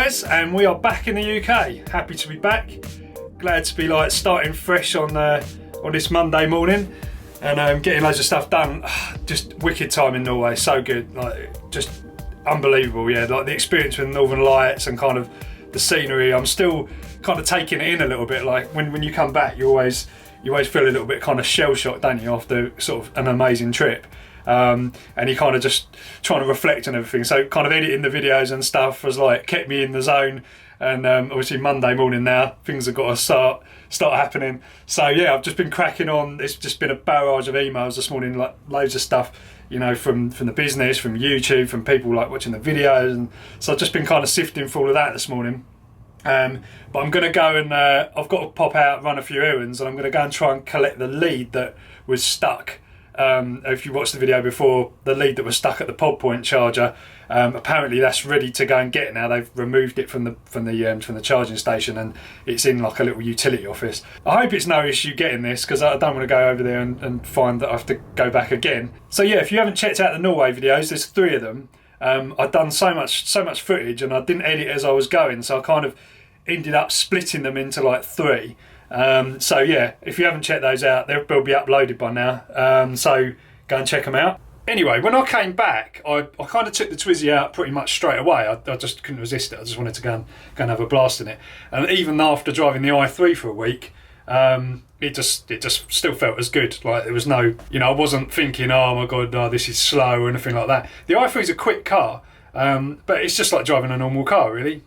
Twiz, and we are back in the UK. Happy to be back. Glad to be starting fresh on this Monday morning, and getting loads of stuff done. Just wicked time in Norway, so good, just unbelievable. Yeah, the experience with the Northern Lights and kind of the scenery. I'm still kind of taking it in a little bit. Like when you come back, you always feel a little bit kind of shell shocked, don't you, after sort of an amazing trip. And you kind of just trying to reflect on everything. So kind of editing the videos and stuff was kept me in the zone. And obviously Monday morning now, things have got to start happening. So yeah, I've just been cracking on. It's just been a barrage of emails this morning, loads of stuff, from the business, from YouTube, from people watching the videos. And so I've just been kind of sifting through all of that this morning. But I'm going to go and I've got to pop out, run a few errands, and I'm going to go and try and collect the lead that was stuck. If you watched the video before, the lead that was stuck at the pod point charger, apparently that's ready to go and get now. They've removed it from the charging station, and it's in a little utility office. I hope it's no issue getting this, because I don't want to go over there and find that I have to go back again. So yeah, if you haven't checked out the Norway videos, there's 3 of them. I've done so much footage, and I didn't edit as I was going, so I kind of ended up splitting them into 3. So yeah, if you haven't checked those out, they'll be uploaded by now, so go and check them out. Anyway, when I came back, I kind of took the Twizy out pretty much straight away. I just couldn't resist it. I just wanted to go and have a blast in it. And even after driving the i3 for a week, it just still felt as good. There was no, I wasn't thinking, oh my god, no, this is slow or anything like that. The i3 is a quick car, but it's just like driving a normal car, really.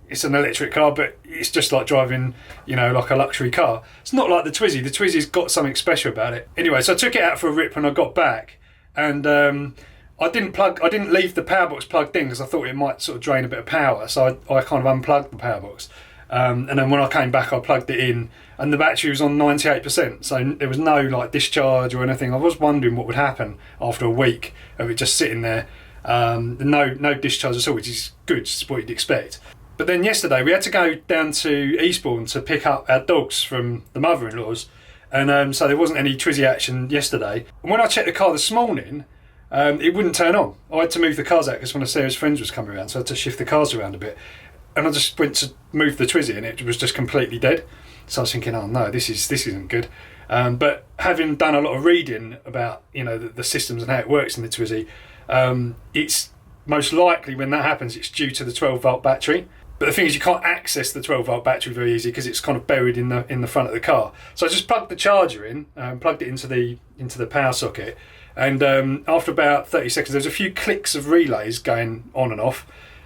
It's an electric car, but it's just like driving, like a luxury car. It's not like the Twizy. The Twizy's got something special about it. Anyway, so I took it out for a rip when I got back, and I didn't leave the power box plugged in because I thought it might sort of drain a bit of power. So I kind of unplugged the power box, and then when I came back, I plugged it in, and the battery was on 98%. So there was no discharge or anything. I was wondering what would happen after a week of it just sitting there. No discharge at all, which is good. It's what you'd expect. But then yesterday we had to go down to Eastbourne to pick up our dogs from the mother-in-law's, and so there wasn't any Twizy action yesterday. And when I checked the car this morning, it wouldn't turn on. I had to move the cars out because one of Sarah's friends was coming around, so I had to shift the cars around a bit. And I just went to move the Twizy, and it was just completely dead. So I was thinking, oh no, this isn't good. But having done a lot of reading about the systems and how it works in the Twizy, it's most likely when that happens, it's due to the 12-volt battery. But the thing is, you can't access the 12-volt battery very easy because it's kind of buried in the front of the car. So I just plugged the charger in, plugged it into the power socket, and after about 30 seconds, there was a few clicks of relays going on and off,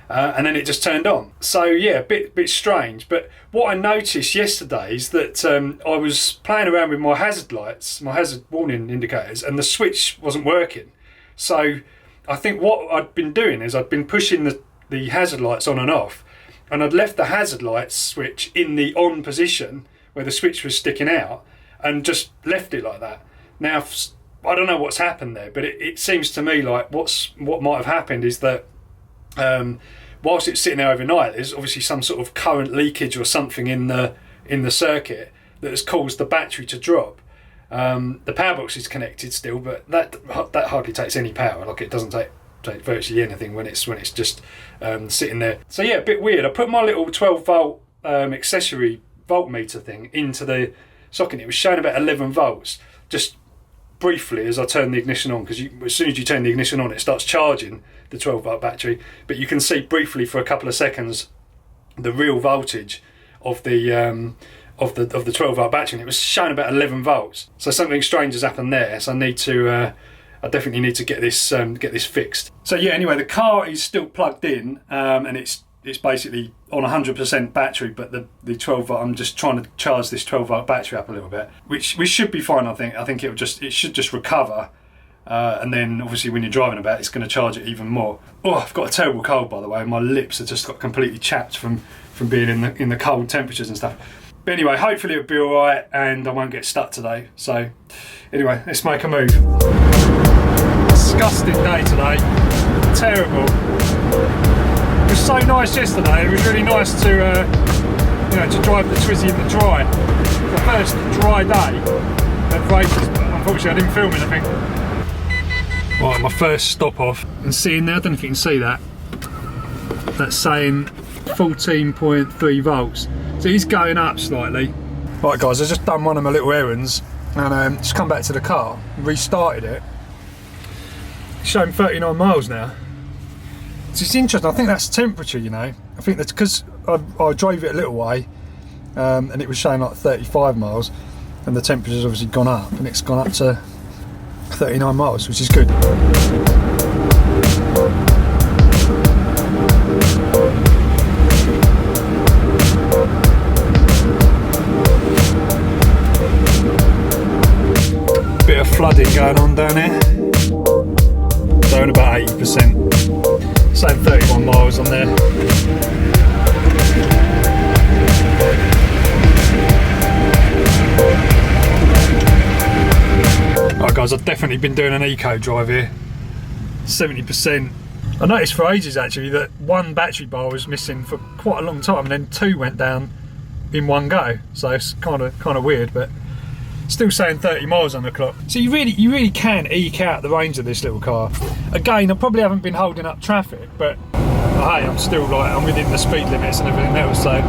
and then it just turned on. So yeah, a bit strange. But what I noticed yesterday is that I was playing around with my hazard lights, my hazard warning indicators, and the switch wasn't working. So I think what I'd been doing is I'd been pushing the hazard lights on and off, and I'd left the hazard lights switch in the on position where the switch was sticking out, and just left it like that. Now, I don't know what's happened there, but it seems to me like what might have happened is that whilst it's sitting there overnight, there's obviously some sort of current leakage or something in the circuit that has caused the battery to drop. The power box is connected still, but that hardly takes any power. It doesn't take virtually anything when it's just sitting there. So yeah, a bit weird. I put my little 12-volt accessory voltmeter thing into the socket. It was showing about 11 volts just briefly as I turned the ignition on, because as soon as you turn the ignition on, it starts charging the 12-volt battery. But you can see briefly for a couple of seconds the real voltage of the 12-volt battery, and it was showing about 11 volts. So something strange has happened there. So I definitely need to get this fixed. So yeah, anyway, the car is still plugged in, and it's basically on 100% battery, but the 12-volt, I'm just trying to charge this 12-volt battery up a little bit, which should be fine. I think it should just recover, and then obviously when you're driving about, it's going to charge it even more. Oh, I've got a terrible cold, by the way. My lips have just got completely chapped from being in the cold temperatures and stuff. But anyway, hopefully it'll be all right, and I won't get stuck today. So anyway, let's make a move. Disgusting day today, terrible. It was so nice yesterday. It was really nice to drive the Twizy in the dry. The first dry day of races, but unfortunately I didn't film anything. Right, my first stop off, and seeing there, I don't know if you can see that. That's saying 14.3 volts. So it's going up slightly. Right guys, I've just done one of my little errands and just come back to the car, restarted it. It's showing 39 miles now. So it's interesting, I think that's temperature, you know. I think that's because I drove it a little way and it was showing like 35 miles and the temperature's obviously gone up and it's gone up to 39 miles, which is good. Bit of flooding going on down here. Down about 80%. Same 31 miles on there. Right guys, I've definitely been doing an eco drive here. 70%. I noticed for ages actually that one battery bar was missing for quite a long time and then two went down in one go. So it's kind of weird, but still saying 30 miles on the clock. So you really can eke out the range of this little car. Again, I probably haven't been holding up traffic, but hey, I'm still I'm within the speed limits and everything else. So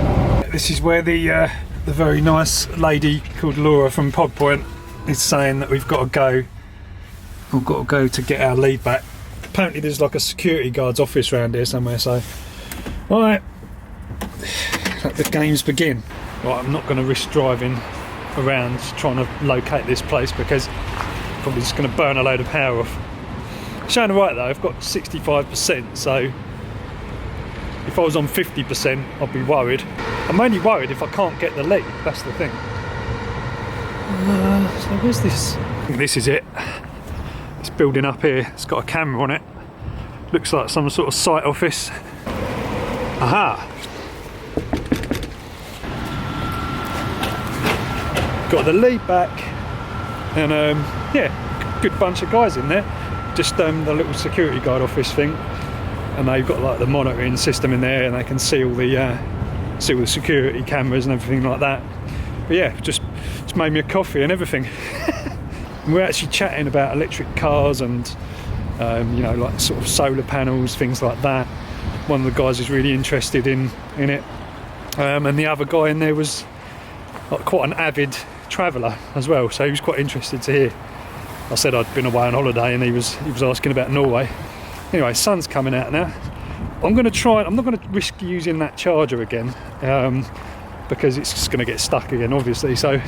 this is where the very nice lady called Laura from Pod Point is saying that we've got to go to get our lead back. Apparently there's like a security guard's office around here somewhere. So alright, let the games begin. Right, I'm not going to risk driving around trying to locate this place because I'm probably just going to burn a load of power off. Showing right though, I've got 65%, so if I was on 50% I'd be worried. I'm only worried if I can't get the lead, that's the thing. So where's this? I think this is it. This building up here, it's got a camera on it. Looks like some sort of site office. Aha! Got the lead back, and yeah, good bunch of guys in there. Just the little security guard office thing, and they've got like the monitoring system in there, and they can see all the security cameras and everything like that. But yeah, just made me a coffee and everything. And we're actually chatting about electric cars and you know, like sort of solar panels, things like that. One of the guys is really interested in it, and the other guy in there was like quite an avid traveller as well, so he was quite interested to hear. I said I'd been away on holiday and he was asking about Norway. Anyway, sun's coming out now. I'm not going to risk using that charger again because it's just going to get stuck again obviously, so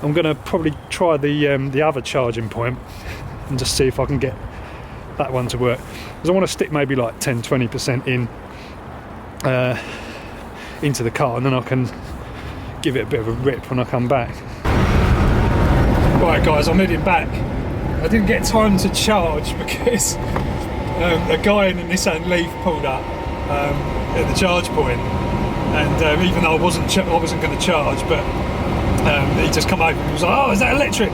I'm going to probably try the other charging point and just see if I can get that one to work, because I want to stick maybe like 10-20% in into the car, and then I can give it a bit of a rip when I come back. Right guys, I'm heading back. I didn't get time to charge because a guy in a Nissan Leaf pulled up at the charge point, and even though I wasn't going to charge, but he just come over and he was like, "Oh, is that electric?"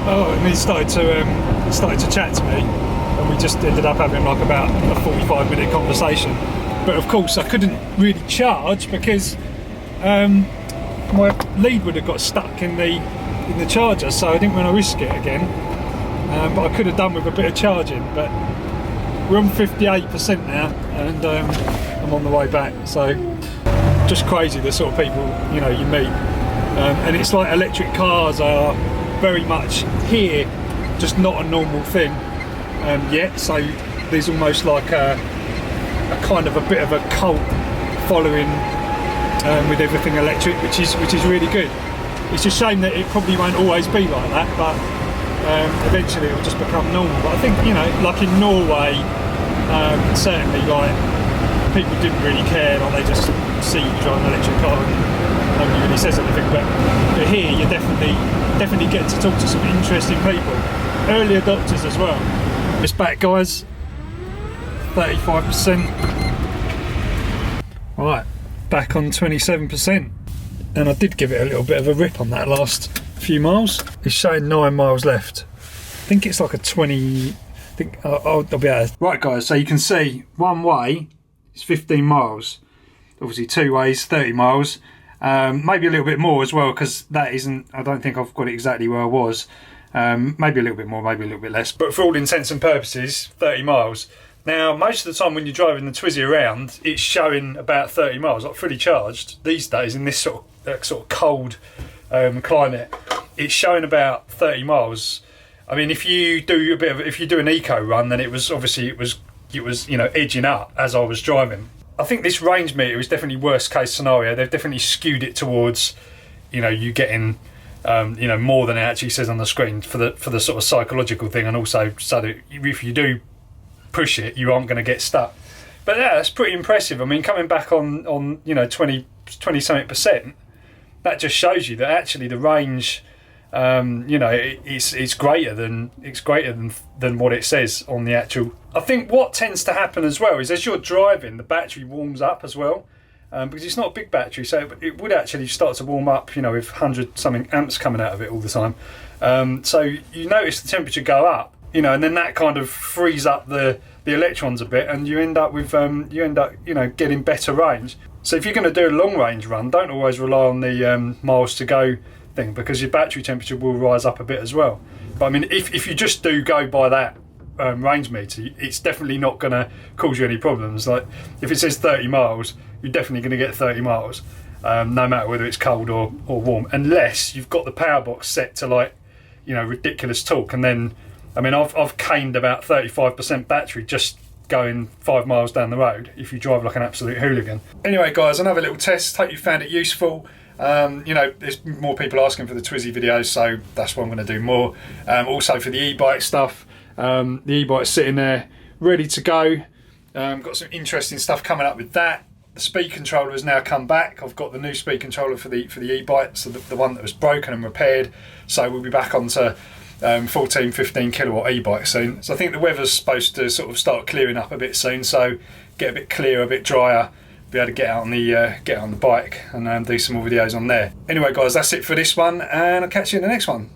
Oh, and he started to chat to me, and we just ended up having like about a 45-minute conversation. But of course, I couldn't really charge because my lead would have got stuck in the charger, so I didn't want to risk it again. But I could have done with a bit of charging. But we're on 58% now, and I'm on the way back. So just crazy the sort of people you meet, and it's like electric cars are very much here, just not a normal thing yet. So there's almost like a kind of a bit of a cult following with everything electric, which is really good. It's a shame that it probably won't always be like that, but eventually it will just become normal. But I think, like in Norway, certainly like people didn't really care, like they just see you drive an electric car and nobody really says anything. But here you definitely get to talk to some interesting people, early adopters as well. It's back guys, 35%. Right, back on 27%. And I did give it a little bit of a rip on that last few miles. It's showing 9 miles left. I think it's like a 20, I think I'll be able to. Right guys, so you can see one way is 15 miles. Obviously 2 ways, 30 miles. Maybe a little bit more as well, because that isn't, I don't think I've got it exactly where I was. Maybe a little bit more, maybe a little bit less. But for all intents and purposes, 30 miles. Now, most of the time when you're driving the Twizy around, it's showing about 30 miles, like fully charged. These days, in this sort of cold climate, it's showing about 30 miles. I mean, if you do an eco run, then it was edging up as I was driving. I think this range meter is definitely worst case scenario. They've definitely skewed it towards, you getting, more than it actually says on the screen for the sort of psychological thing, and also so that if you do push it, you aren't going to get stuck. But yeah, that's pretty impressive. I mean, coming back on 20 something percent, that just shows you that actually the range, it's greater than what it says on the actual. I think what tends to happen as well is as you're driving, the battery warms up as well, because it's not a big battery, so it would actually start to warm up, with 100 something amps coming out of it all the time. So you notice the temperature go up, and then that kind of frees up the electrons a bit, and you end up with getting better range. So if you're going to do a long range run, don't always rely on the miles to go thing, because your battery temperature will rise up a bit as well. But I mean, if you just do go by that range meter, it's definitely not going to cause you any problems. Like if it says 30 miles, you're definitely going to get 30 miles, no matter whether it's cold or warm, unless you've got the power box set to ridiculous torque. And then, I mean, I've caned about 35% battery just going 5 miles down the road if you drive like an absolute hooligan. Anyway guys, another little test, hope you found it useful. There's more people asking for the Twizy videos, so that's what I'm going to do more. Also for the e-bike stuff, the e-bike's sitting there ready to go. Got some interesting stuff coming up with that. The speed controller has now come back. I've got the new speed controller for the e-bike, so the one that was broken and repaired, so we'll be back onto 14, 15 kilowatt e-bike soon. So I think the weather's supposed to sort of start clearing up a bit soon, so get a bit clearer, a bit drier, be able to get out on the bike and do some more videos on there. Anyway guys, that's it for this one, and I'll catch you in the next one.